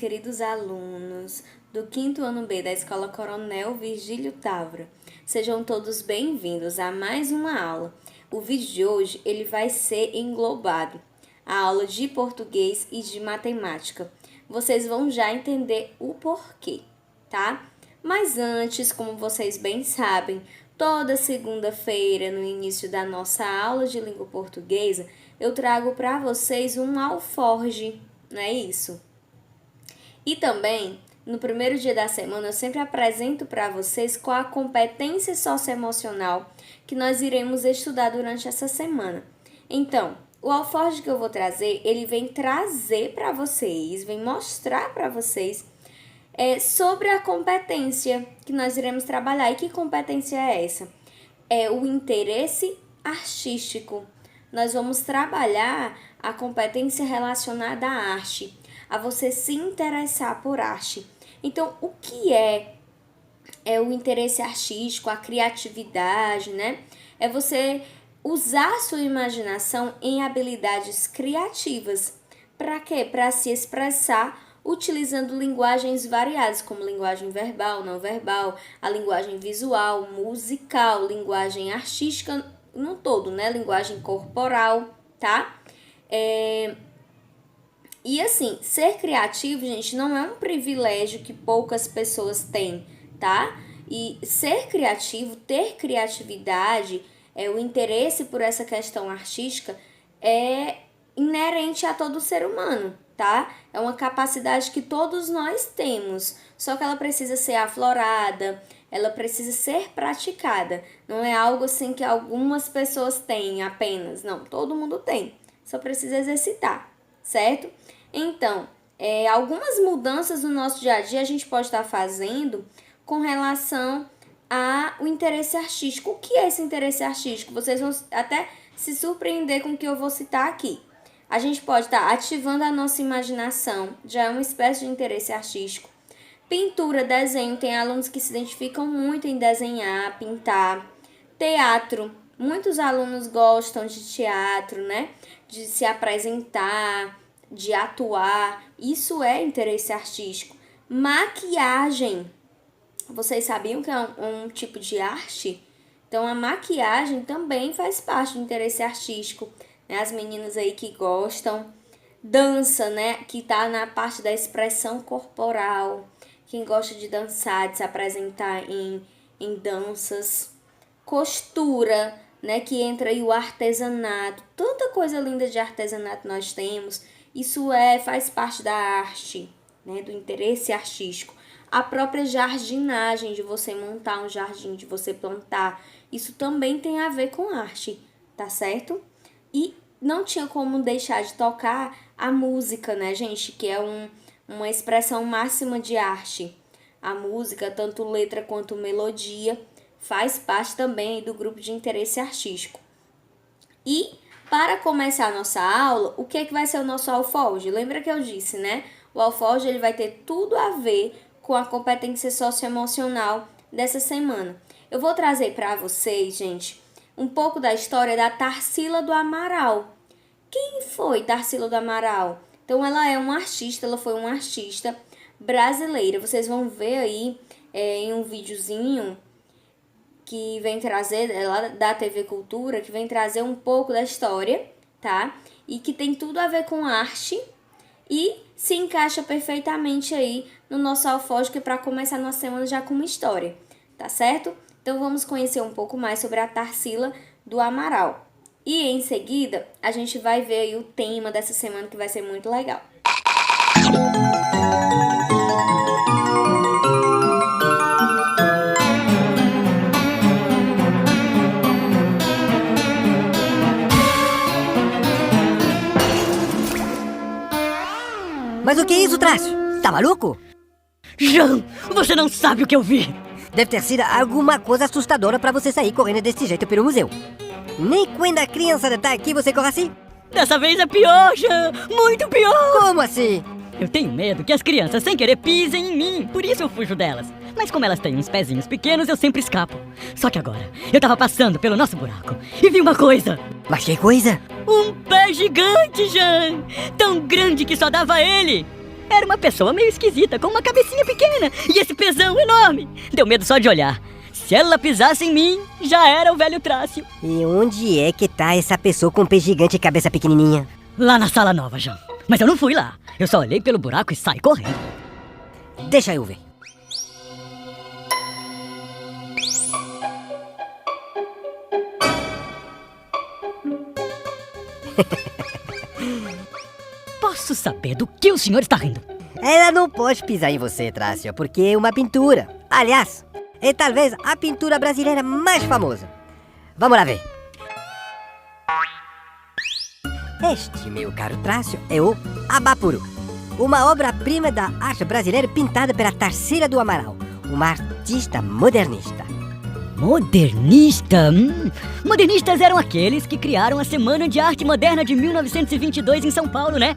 queridos alunos do 5º ano B da Escola Coronel Virgílio Távora. Sejam todos bem-vindos a mais uma aula. O vídeo de hoje ele vai ser englobado, a aula de português e de matemática. Vocês vão já entender o porquê, tá? Mas antes, como vocês bem sabem, toda segunda-feira, no início da nossa aula de língua portuguesa, eu trago para vocês um alforge, não é isso? E também, no primeiro dia da semana, eu sempre apresento para vocês qual a competência socioemocional que nós iremos estudar durante essa semana. Então, o alforge que eu vou trazer, ele vem trazer para vocês, vem mostrar para vocês sobre a competência que nós iremos trabalhar. E que competência é essa? É o interesse artístico. Nós vamos trabalhar a competência relacionada à arte, a você se interessar por arte. Então, o que é o interesse artístico, a criatividade, né? É você usar a sua imaginação em habilidades criativas. Para quê? Para se expressar utilizando linguagens variadas, como linguagem verbal, não verbal, a linguagem visual, musical, linguagem artística no todo, né? Linguagem corporal, tá? E assim, ser criativo, gente, não é um privilégio que poucas pessoas têm, tá? E ser criativo, ter criatividade, o interesse por essa questão artística é inerente a todo ser humano, tá? É uma capacidade que todos nós temos, só que ela precisa ser aflorada, ela precisa ser praticada. Não é algo assim que algumas pessoas têm apenas, não, todo mundo tem, só precisa exercitar, certo? Então, algumas mudanças no nosso dia a dia a gente pode estar fazendo com relação ao interesse artístico. O que é esse interesse artístico? Vocês vão até se surpreender com o que eu vou citar aqui. A gente pode estar ativando a nossa imaginação, já é uma espécie de interesse artístico. Pintura, desenho, tem alunos que se identificam muito em desenhar, pintar. Teatro, muitos alunos gostam de teatro, né? De se apresentar, de atuar, isso é interesse artístico. Maquiagem, vocês sabiam que é um tipo de arte? Então, a maquiagem também faz parte do interesse artístico, né? As meninas aí que gostam. Dança, né? Que tá na parte da expressão corporal. Quem gosta de dançar, de se apresentar em danças. Costura, né? Que entra aí o artesanato. Tanta coisa linda de artesanato nós temos. Isso faz parte da arte, né? Do interesse artístico. A própria jardinagem, de você montar um jardim, de você plantar, isso também tem a ver com arte, tá certo? E não tinha como deixar de tocar a música, né, gente? Que é uma expressão máxima de arte. A música, tanto letra quanto melodia, faz parte também do grupo de interesse artístico. E para começar a nossa aula, o que vai ser o nosso alforge? Lembra que eu disse, né? O alforge ele vai ter tudo a ver com a competência socioemocional dessa semana. Eu vou trazer para vocês, gente, um pouco da história da Tarsila do Amaral. Quem foi Tarsila do Amaral? Então, ela é uma artista, ela foi uma artista brasileira. Vocês vão ver aí em um videozinho que vem trazer, lá da TV Cultura, que vem trazer um pouco da história, tá? E que tem tudo a ver com arte e se encaixa perfeitamente aí no nosso alforge, que é para começar a nossa semana já com uma história, tá certo? Então, vamos conhecer um pouco mais sobre a Tarsila do Amaral. E em seguida, a gente vai ver aí o tema dessa semana, que vai ser muito legal. Mas o que é isso, Trash? Tá maluco? Jean, você não sabe o que eu vi. Deve ter sido alguma coisa assustadora pra você sair correndo desse jeito pelo museu. Nem quando a criança tá aqui você corre assim? Dessa vez é pior, Jean. Muito pior. Como assim? Eu tenho medo que as crianças sem querer pisem em mim. Por isso eu fujo delas. Mas como elas têm uns pezinhos pequenos, eu sempre escapo. Só que agora, eu tava passando pelo nosso buraco e vi uma coisa. Mas que coisa? Um pé gigante, Jean. Tão grande que só dava ele. Era uma pessoa meio esquisita, com uma cabecinha pequena e esse pezão enorme. Deu medo só de olhar. Se ela pisasse em mim, já era o velho Trácio. E onde é que tá essa pessoa com pé gigante e cabeça pequenininha? Lá na sala nova, João. Mas eu não fui lá. Eu só olhei pelo buraco e saí correndo. Deixa eu ver. Posso saber do que o senhor está rindo? Ela não pode pisar em você, Trácio, porque é uma pintura. Aliás, é talvez a pintura brasileira mais famosa. Vamos lá ver. Este, meu caro Trácio, é o Abapuru, uma obra-prima da arte brasileira pintada pela Tarsila do Amaral, uma artista modernista. Modernista? Modernistas eram aqueles que criaram a Semana de Arte Moderna de 1922 em São Paulo, né?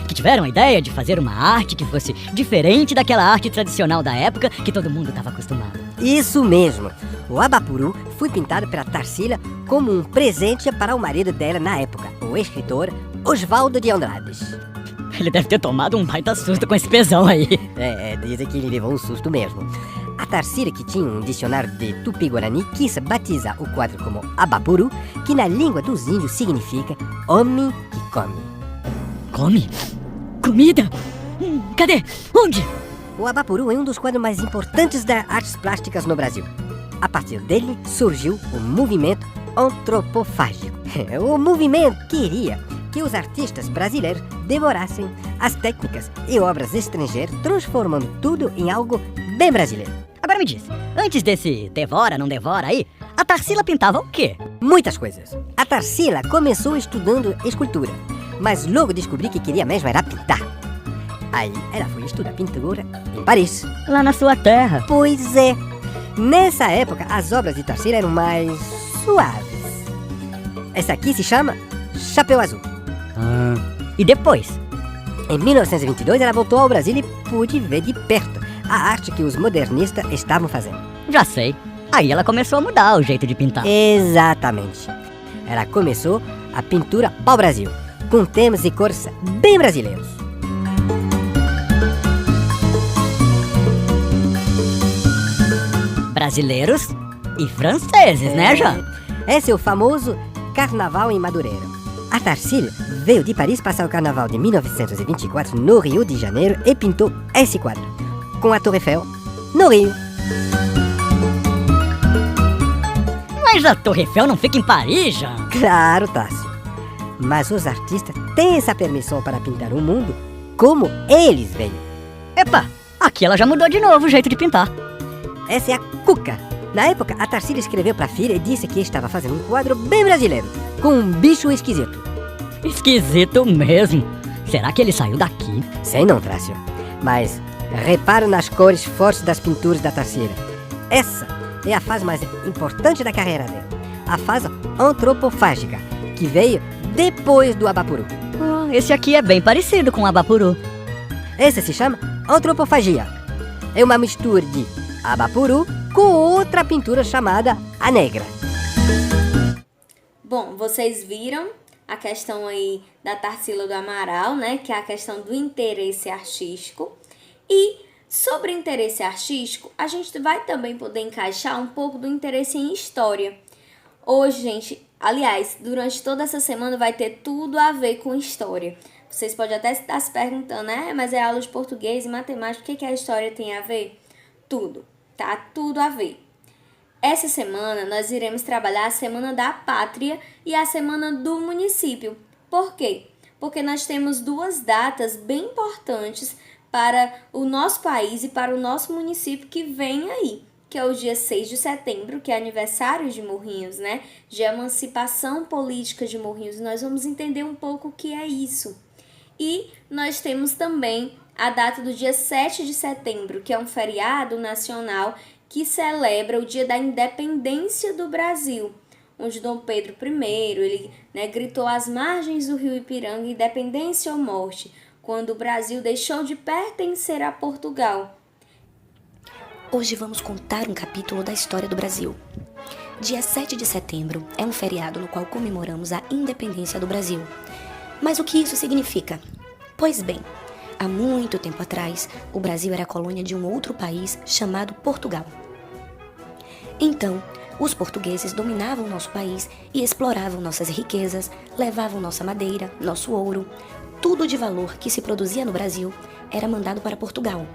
Que tiveram a ideia de fazer uma arte que fosse diferente daquela arte tradicional da época que todo mundo estava acostumado. Isso mesmo. O Abapuru foi pintado pela Tarsila como um presente para o marido dela na época, o escritor Oswaldo de Andrades. Ele deve ter tomado um baita susto com esse pesão aí. Dizem que ele levou um susto mesmo. A Tarsila, que tinha um dicionário de Tupi-Guarani, quis batizar o quadro como Abapuru, que na língua dos índios significa homem que come. Come? Comida? Cadê? Onde? O Abapuru é um dos quadros mais importantes das artes plásticas no Brasil. A partir dele surgiu o movimento antropofágico. O movimento queria que os artistas brasileiros devorassem as técnicas e obras estrangeiras, transformando tudo em algo bem brasileiro. Agora me diz, antes desse devora, não devora aí, a Tarsila pintava o quê? Muitas coisas. A Tarsila começou estudando escultura, mas logo descobriu que queria mesmo era pintar. Aí ela foi estudar pintura em Paris. Lá na sua terra. Pois é. Nessa época, as obras de Tarsila eram mais suaves. Essa aqui se chama Chapéu Azul. E depois? Em 1922, ela voltou ao Brasil e pôde ver de perto a arte que os modernistas estavam fazendo. Já sei. Aí ela começou a mudar o jeito de pintar. Exatamente. Ela começou a pintura pau-brasil, com temas e cores bem brasileiros. Brasileiros e franceses, né, João? Esse é o famoso Carnaval em Madureira. A Tarsila veio de Paris passar o Carnaval de 1924 no Rio de Janeiro e pintou esse quadro, com a Torre Eiffel, no Rio. Mas a Torre Eiffel não fica em Paris, João? Claro, Tássio. Mas os artistas têm essa permissão para pintar o mundo como eles veem. Epa, aqui ela já mudou de novo o jeito de pintar. Essa é a Cuca. Na época, a Tarsila escreveu para a filha e disse que estava fazendo um quadro bem brasileiro, com um bicho esquisito. Esquisito mesmo. Será que ele saiu daqui? Sei não, Trácio. Mas repara nas cores fortes das pinturas da Tarsila. Essa é a fase mais importante da carreira dela. A fase antropofágica, que veio depois do Abapuru. Esse aqui é bem parecido com o Abapuru. Esse se chama antropofagia. É uma mistura de Abapuru com outra pintura chamada a negra. Bom, vocês viram a questão aí da Tarsila do Amaral, né? Que é a questão do interesse artístico. E sobre interesse artístico, a gente vai também poder encaixar um pouco do interesse em história. Hoje, gente, aliás, durante toda essa semana vai ter tudo a ver com história. Vocês podem até estar se perguntando, né? Mas é aula de português e matemática, o que a história tem a ver? Tudo, tá? Tudo a ver. Essa semana nós iremos trabalhar a Semana da Pátria e a Semana do Município. Por quê? Porque nós temos duas datas bem importantes para o nosso país e para o nosso município que vem aí, que é o dia 6 de setembro, que é aniversário de Morrinhos, né? De emancipação política de Morrinhos. Nós vamos entender um pouco o que é isso. E nós temos também a data do dia 7 de setembro, que é um feriado nacional que celebra o dia da independência do Brasil, onde Dom Pedro I, ele, gritou às margens do rio Ipiranga, independência ou morte, quando o Brasil deixou de pertencer a Portugal. Hoje vamos contar um capítulo da história do Brasil. Dia 7 de setembro é um feriado no qual comemoramos a independência do Brasil. Mas o que isso significa? Pois bem, Há muito tempo atrás, o Brasil era colônia de um outro país chamado Portugal. Então, os portugueses dominavam nosso país e exploravam nossas riquezas, levavam nossa madeira, nosso ouro, tudo de valor que se produzia no Brasil era mandado para Portugal.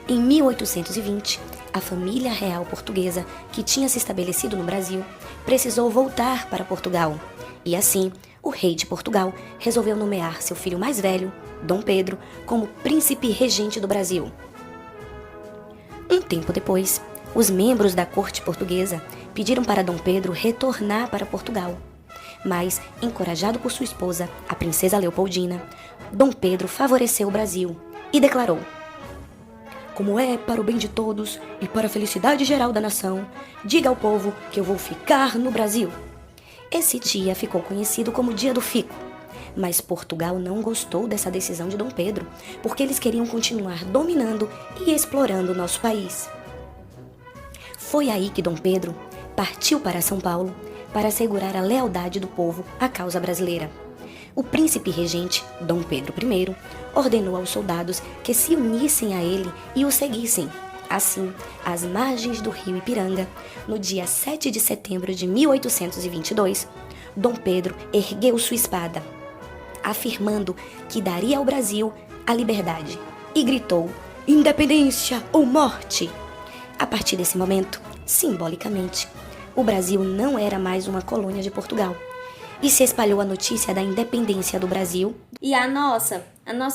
Em 1820, a família real portuguesa, que tinha se estabelecido no Brasil, precisou voltar para Portugal. E assim, o rei de Portugal resolveu nomear seu filho mais velho, Dom Pedro, como príncipe regente do Brasil. Um tempo depois, os membros da corte portuguesa pediram para Dom Pedro retornar para Portugal. Mas, encorajado por sua esposa, a princesa Leopoldina, Dom Pedro favoreceu o Brasil e declarou: "Como é para o bem de todos e para a felicidade geral da nação, diga ao povo que eu vou ficar no Brasil." Esse dia ficou conhecido como Dia do Fico. Mas Portugal não gostou dessa decisão de Dom Pedro, porque eles queriam continuar dominando e explorando o nosso país. Foi aí que Dom Pedro partiu para São Paulo para assegurar a lealdade do povo à causa brasileira. O príncipe regente, Dom Pedro I, ordenou aos soldados que se unissem a ele e o seguissem. Assim, às margens do rio Ipiranga, no dia 7 de setembro de 1822, Dom Pedro ergueu sua espada, afirmando que daria ao Brasil a liberdade, e gritou: "Independência ou morte!" A partir desse momento, simbolicamente, o Brasil não era mais uma colônia de Portugal, e se espalhou a notícia da independência do Brasil. E a nossa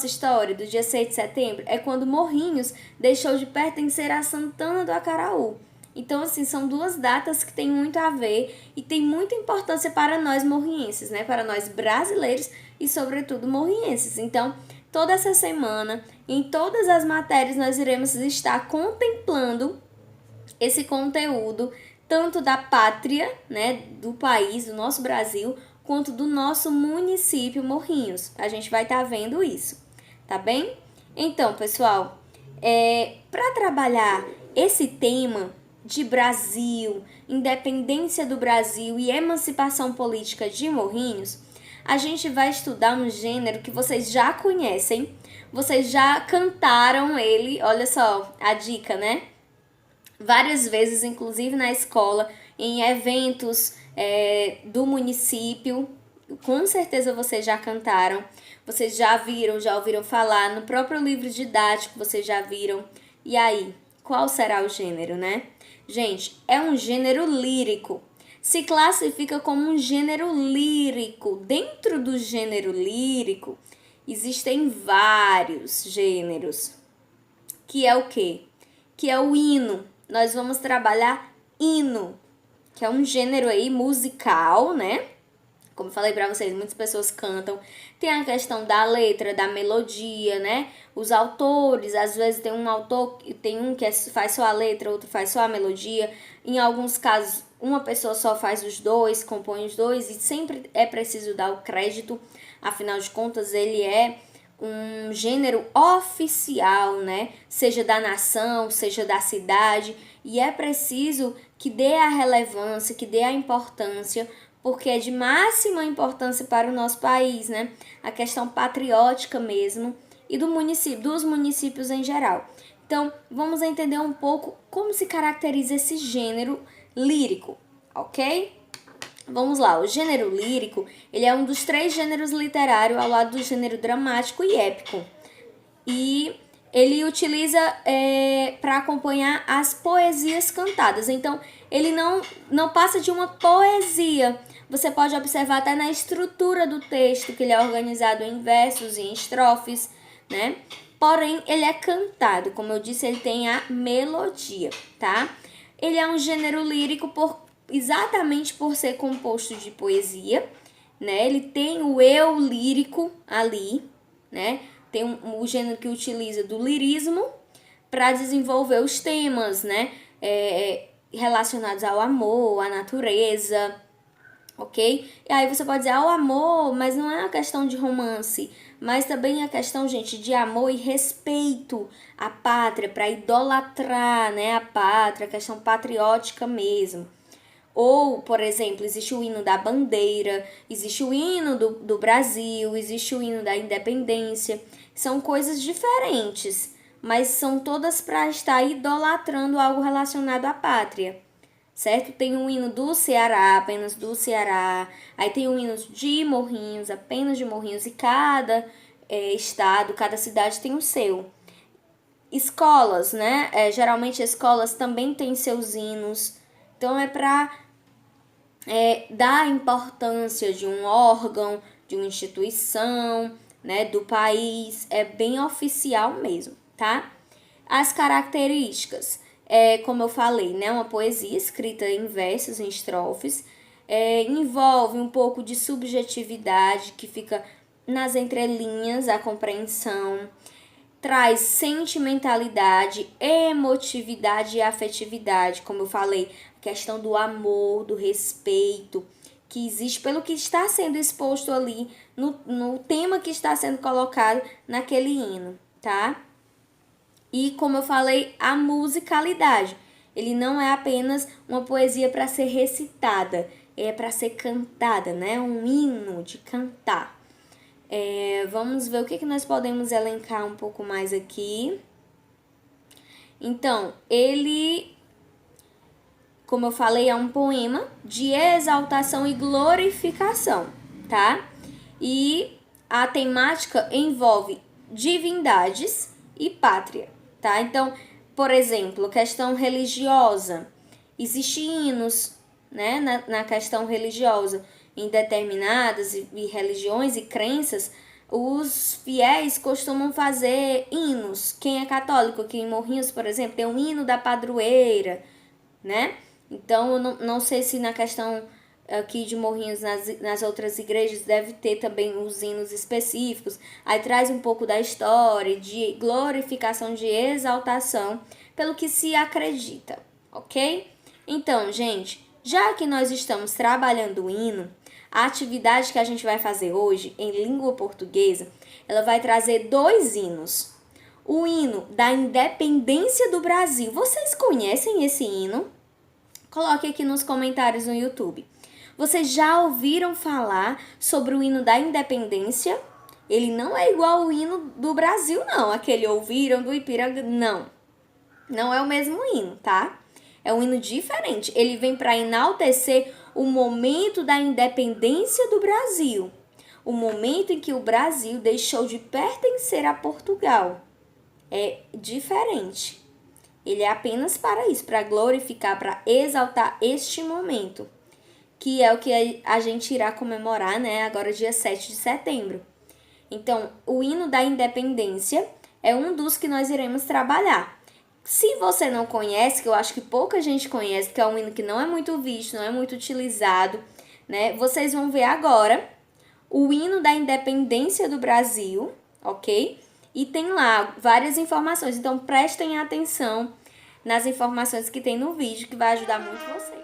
história do dia 6 de setembro é quando Morrinhos deixou de pertencer a Santana do Acaraú. Então, assim, são duas datas que têm muito a ver e tem muita importância para nós morrienses, né? Para nós brasileiros e, sobretudo, morrienses. Então, toda essa semana, em todas as matérias, nós iremos estar contemplando esse conteúdo, tanto da pátria, né, do país, do nosso Brasil, quanto do nosso município Morrinhos. A gente vai estar vendo isso, tá bem? Então, pessoal, para trabalhar esse tema de Brasil, independência do Brasil e emancipação política de Morrinhos, a gente vai estudar um gênero que vocês já conhecem, vocês já cantaram ele, olha só a dica, né? Várias vezes, inclusive na escola, em eventos do município, com certeza vocês já cantaram, vocês já ouviram falar, no próprio livro didático vocês já viram. E aí, qual será o gênero, né? Gente, é um gênero lírico, se classifica como um gênero lírico. Dentro do gênero lírico, existem vários gêneros, que é o quê? Que é o hino. Nós vamos trabalhar hino, que é um gênero aí musical, né? Como eu falei pra vocês, muitas pessoas cantam. Tem a questão da letra, da melodia, né? Os autores, às vezes tem um autor, tem um que faz só a letra, outro faz só a melodia. Em alguns casos, uma pessoa só faz os dois, compõe os dois. E sempre é preciso dar o crédito. Afinal de contas, ele é um gênero oficial, né? Seja da nação, seja da cidade, e é preciso que dê a relevância, que dê a importância, porque é de máxima importância para o nosso país, né? A questão patriótica mesmo e do município, dos municípios em geral. Então, vamos entender um pouco como se caracteriza esse gênero lírico, ok? Vamos lá, o gênero lírico, ele é um dos 3 gêneros literários ao lado do gênero dramático e épico. E ele utiliza para acompanhar as poesias cantadas. Então, ele não passa de uma poesia. Você pode observar até na estrutura do texto, que ele é organizado em versos e em estrofes, né? Porém, ele é cantado, como eu disse, ele tem a melodia, tá? Ele é um gênero lírico exatamente por ser composto de poesia, né? Ele tem o eu lírico ali, né? Tem o gênero que utiliza do lirismo para desenvolver os temas, né? Relacionados ao amor, à natureza, ok? E aí você pode dizer, o amor, mas não é uma questão de romance, mas também é a questão, gente, de amor e respeito à pátria, para idolatrar, né, a pátria, a questão patriótica mesmo. Ou, por exemplo, existe o hino da bandeira, existe o hino do Brasil, existe o hino da independência. São coisas diferentes, mas são todas para estar idolatrando algo relacionado à pátria, certo? Tem um hino do Ceará, apenas do Ceará, aí tem um hino de Morrinhos, apenas de Morrinhos, e cada estado, cada cidade tem o seu. Escolas, né? Geralmente escolas também têm seus hinos, então é para dar a importância de um órgão, de uma instituição, né, do país, é bem oficial mesmo, tá? As características, como eu falei, né, uma poesia escrita em versos, em estrofes, envolve um pouco de subjetividade que fica nas entrelinhas, a compreensão, traz sentimentalidade, emotividade e afetividade, como eu falei, a questão do amor, do respeito, que existe pelo que está sendo exposto ali, no tema que está sendo colocado naquele hino, tá? E como eu falei, a musicalidade. Ele não é apenas uma poesia para ser recitada, é para ser cantada, né? Um hino de cantar. Vamos ver o que nós podemos elencar um pouco mais aqui. Então, ele, como eu falei, é um poema de exaltação e glorificação, tá? E a temática envolve divindades e pátria, tá? Então, por exemplo, questão religiosa. Existem hinos, né, na questão religiosa. Em determinadas religiões e crenças, os fiéis costumam fazer hinos. Quem é católico, aqui em Morrinhos, por exemplo, tem um hino da padroeira, né? Então, eu não sei se na questão aqui de Morrinhos, nas outras igrejas, deve ter também os hinos específicos. Aí traz um pouco da história, de glorificação, de exaltação, pelo que se acredita, ok? Então, gente, já que nós estamos trabalhando o hino, a atividade que a gente vai fazer hoje, em língua portuguesa, ela vai trazer 2 hinos. O hino da independência do Brasil. Vocês conhecem esse hino? Coloque aqui nos comentários no YouTube. Vocês já ouviram falar sobre o hino da independência? Ele não é igual ao hino do Brasil, não. Aquele ouviram do Ipiranga, não. Não é o mesmo hino, tá? É um hino diferente. Ele vem para enaltecer o momento da independência do Brasil. O momento em que o Brasil deixou de pertencer a Portugal. É diferente. Ele é apenas para isso, para glorificar, para exaltar este momento, que é o que a gente irá comemorar, né, agora dia 7 de setembro. Então, o hino da independência é um dos que nós iremos trabalhar. Se você não conhece, que eu acho que pouca gente conhece, que é um hino que não é muito visto, não é muito utilizado, né? Vocês vão ver agora o hino da independência do Brasil, ok? E tem lá várias informações, então prestem atenção nas informações que tem no vídeo, que vai ajudar muito vocês.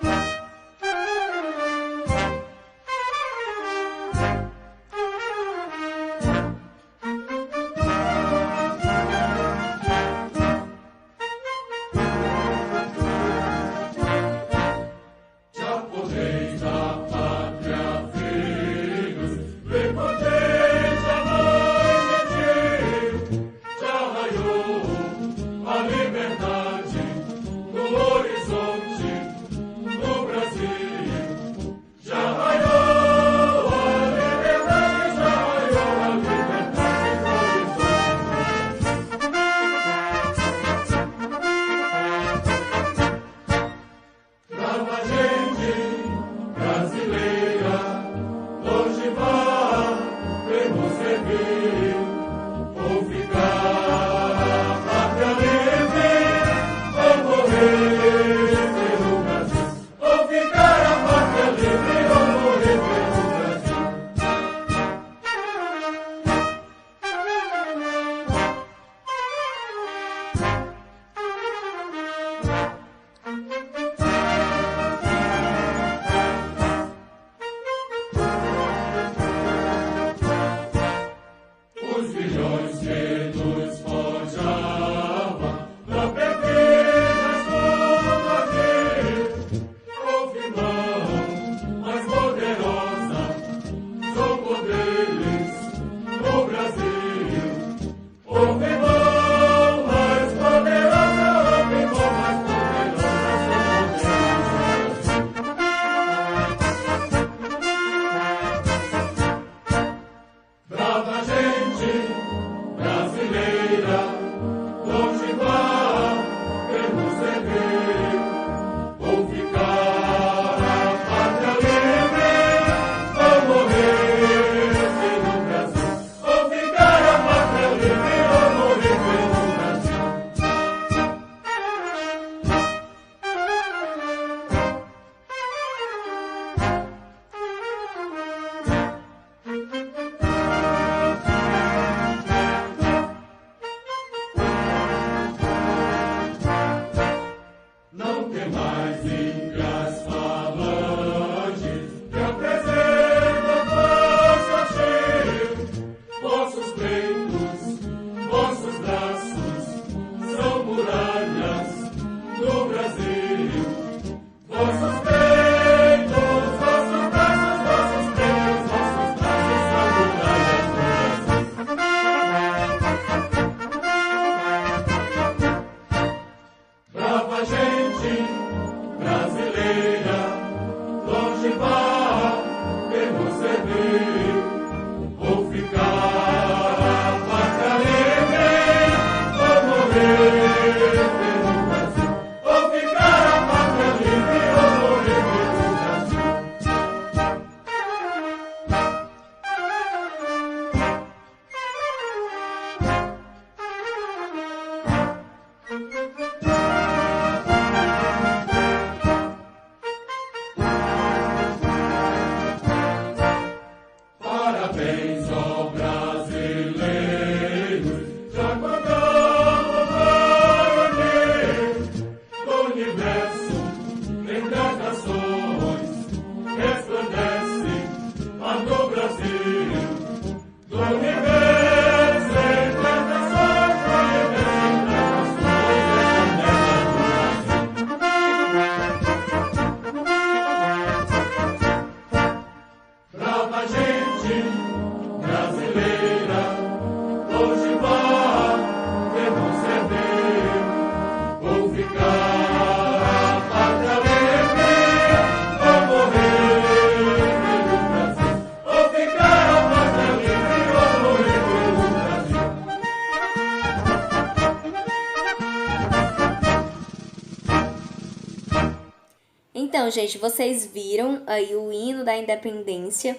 Então, gente, vocês viram aí o hino da independência.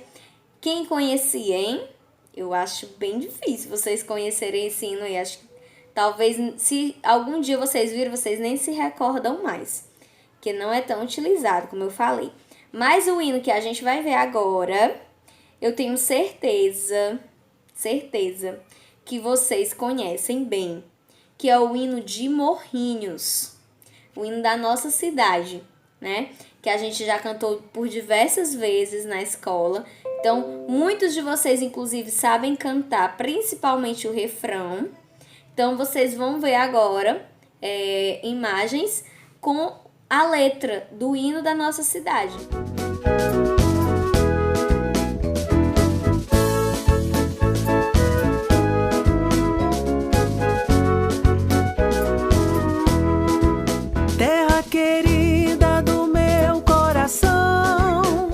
Quem conhecia, hein? Eu acho bem difícil vocês conhecerem esse hino aí. Acho que talvez, se algum dia vocês viram, vocês nem se recordam mais. Que não é tão utilizado, como eu falei. Mas o hino que a gente vai ver agora, eu tenho certeza que vocês conhecem bem. Que é o hino de Morrinhos. O hino da nossa cidade, né? Que a gente já cantou por diversas vezes na escola. Então, muitos de vocês, inclusive, sabem cantar, principalmente o refrão. Então, vocês vão ver agora imagens com a letra do hino da nossa cidade. Terra querida do meu coração,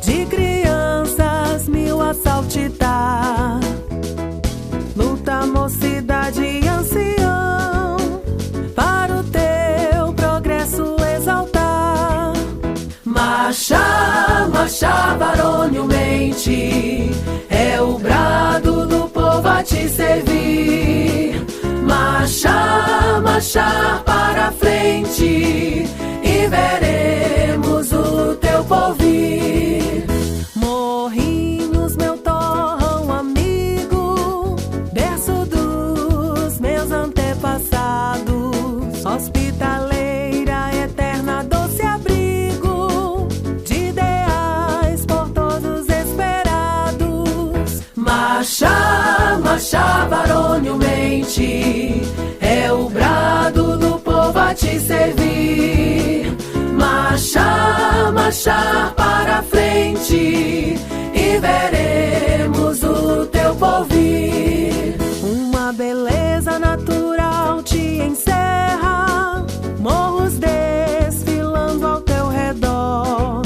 de crianças mil a saltitar, luta, mocidade e ancião, para o teu progresso exaltar. Marchar, marchar varonilmente, é o brado do povo a te servir. Marchar, marchar para a frente, e veremos o teu porvir. Morrinhos, meu torrão amigo, berço dos meus antepassados, hospitaleira eterna, doce abrigo de ideais por todos esperados. Marchar, marchar varonilmente, é o brado do povo a te servir. Marchar, marchar para a frente, e veremos o teu porvir. Uma beleza natural te encerra, morros desfilando ao teu redor.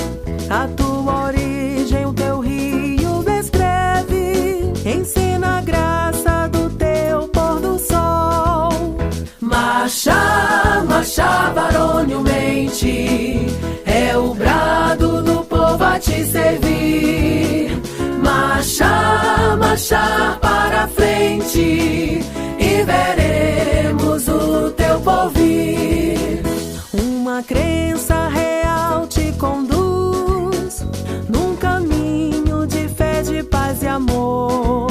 A tua origem, o teu rio descreve, ensina a graça do teu pôr do sol. Marchar, marchar varonilmente, é o brado do povo a te servir. Marchar, marchar para a frente, e veremos o teu porvir. Uma crença real te conduz num caminho de fé, de paz e amor,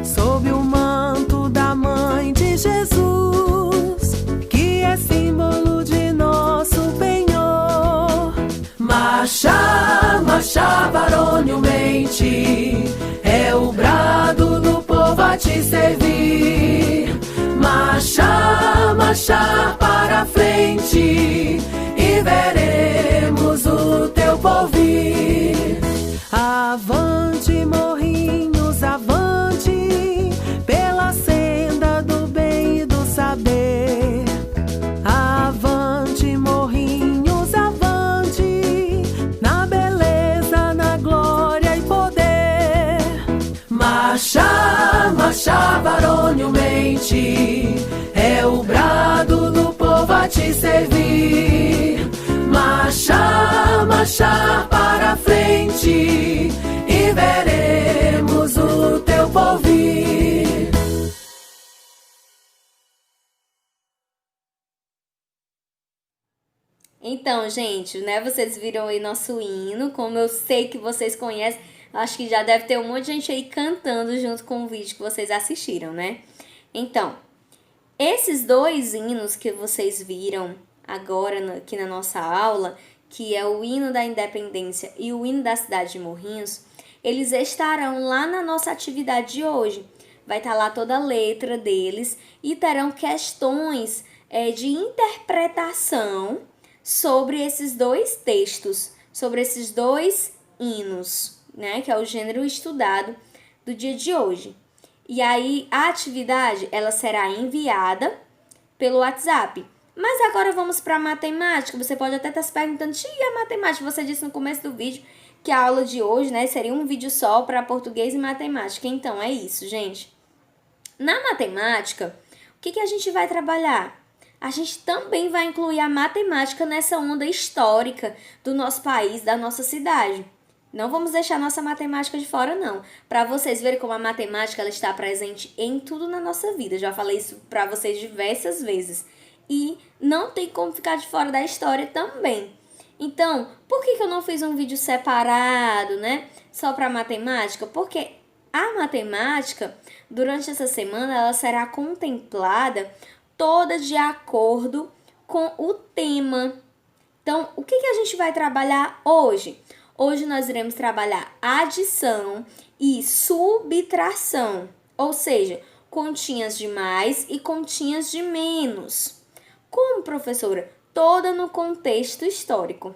sob o manto da Mãe de Jesus, que é símbolo de nosso penhor. marchar para frente e veremos o teu porvir. Avante, Morrinhos, avante, pela senda do bem e do saber. Avante, Morrinhos, avante, na beleza, na glória e poder. Marchar varonilmente, é o brado do povo a te servir. Marchar para frente e veremos o teu porvir. Então, gente, né, vocês viram aí nosso hino, como eu sei que vocês conhecem, acho que já deve ter um monte de gente aí cantando junto com o vídeo que vocês assistiram, né? Então, esses dois hinos que vocês viram agora aqui na nossa aula, que é o hino da independência e o hino da cidade de Morrinhos, eles estarão lá na nossa atividade de hoje. Vai estar lá toda a letra deles e terão questões de interpretação sobre esses dois textos, sobre esses dois hinos, né, que é o gênero estudado do dia de hoje. E aí a atividade ela será enviada pelo WhatsApp. Mas agora vamos para a matemática. Você pode até estar se perguntando, e a matemática? Você disse no começo do vídeo que a aula de hoje, né, seria um vídeo só para português e matemática. Então é isso, gente. Na matemática, o que a gente vai trabalhar? A gente também vai incluir a matemática nessa onda histórica do nosso país, da nossa cidade. Não vamos deixar nossa matemática de fora, não. Para vocês verem como a matemática ela está presente em tudo na nossa vida. Já falei isso para vocês diversas vezes. E não tem como ficar de fora da história também. Então, por que eu não fiz um vídeo separado, né? Só para matemática? Porque a matemática, durante essa semana, ela será contemplada toda de acordo com o tema. Então, o que a gente vai trabalhar hoje? Hoje nós iremos trabalhar adição e subtração, ou seja, continhas de mais e continhas de menos. Como, professora? Toda no contexto histórico.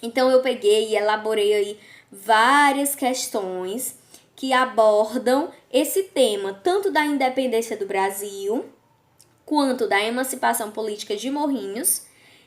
Então, eu peguei e elaborei aí várias questões que abordam esse tema, tanto da independência do Brasil, quanto da emancipação política de Morrinhos,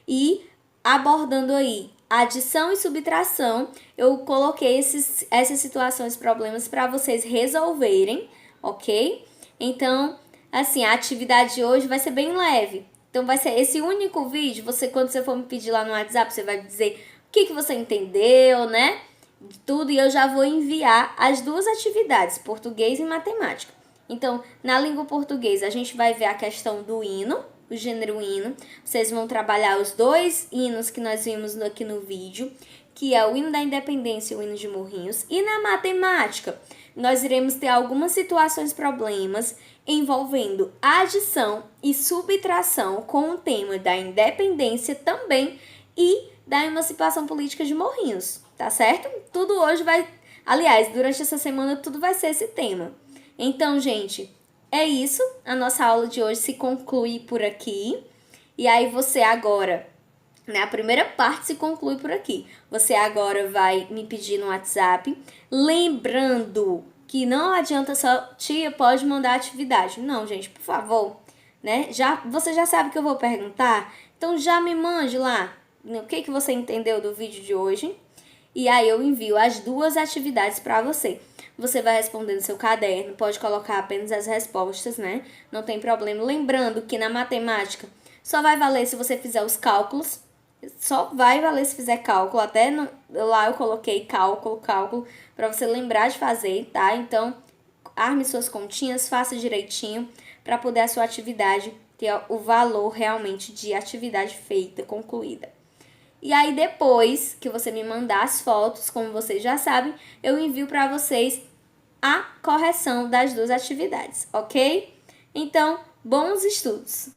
e abordando aí adição e subtração, eu coloquei essas situações, problemas para vocês resolverem, ok? Então, assim, a atividade de hoje vai ser bem leve. Então, vai ser esse único vídeo, quando você for me pedir lá no WhatsApp, você vai dizer o que você entendeu, né? De tudo, e eu já vou enviar as duas atividades, português e matemática. Então, na língua portuguesa, a gente vai ver a questão do hino, o gênero hino. Vocês vão trabalhar os dois hinos que nós vimos aqui no vídeo, que é o hino da independência e o hino de Morrinhos. E na matemática, nós iremos ter algumas situações, problemas, envolvendo adição e subtração com o tema da independência também e da emancipação política de Morrinhos, tá certo? Tudo hoje vai... Aliás, durante essa semana tudo vai ser esse tema. Então, gente, é isso. A nossa aula de hoje se conclui por aqui. E aí você agora, né, a primeira parte se conclui por aqui. Você agora vai me pedir no WhatsApp, lembrando que não adianta só, tia, pode mandar atividade. Não, gente, por favor, né? Você já sabe que eu vou perguntar, então já me mande lá o que você entendeu do vídeo de hoje. E aí eu envio as duas atividades para você. Você vai responder no seu caderno, pode colocar apenas as respostas, né? Não tem problema. Lembrando que na matemática só vai valer se você fizer os cálculos. Só vai valer se fizer cálculo. Até lá eu coloquei cálculo, para você lembrar de fazer, tá? Então, arme suas continhas, faça direitinho para poder a sua atividade ter o valor realmente de atividade feita, concluída. E aí, depois que você me mandar as fotos, como vocês já sabem, eu envio para vocês a correção das duas atividades, ok? Então, bons estudos!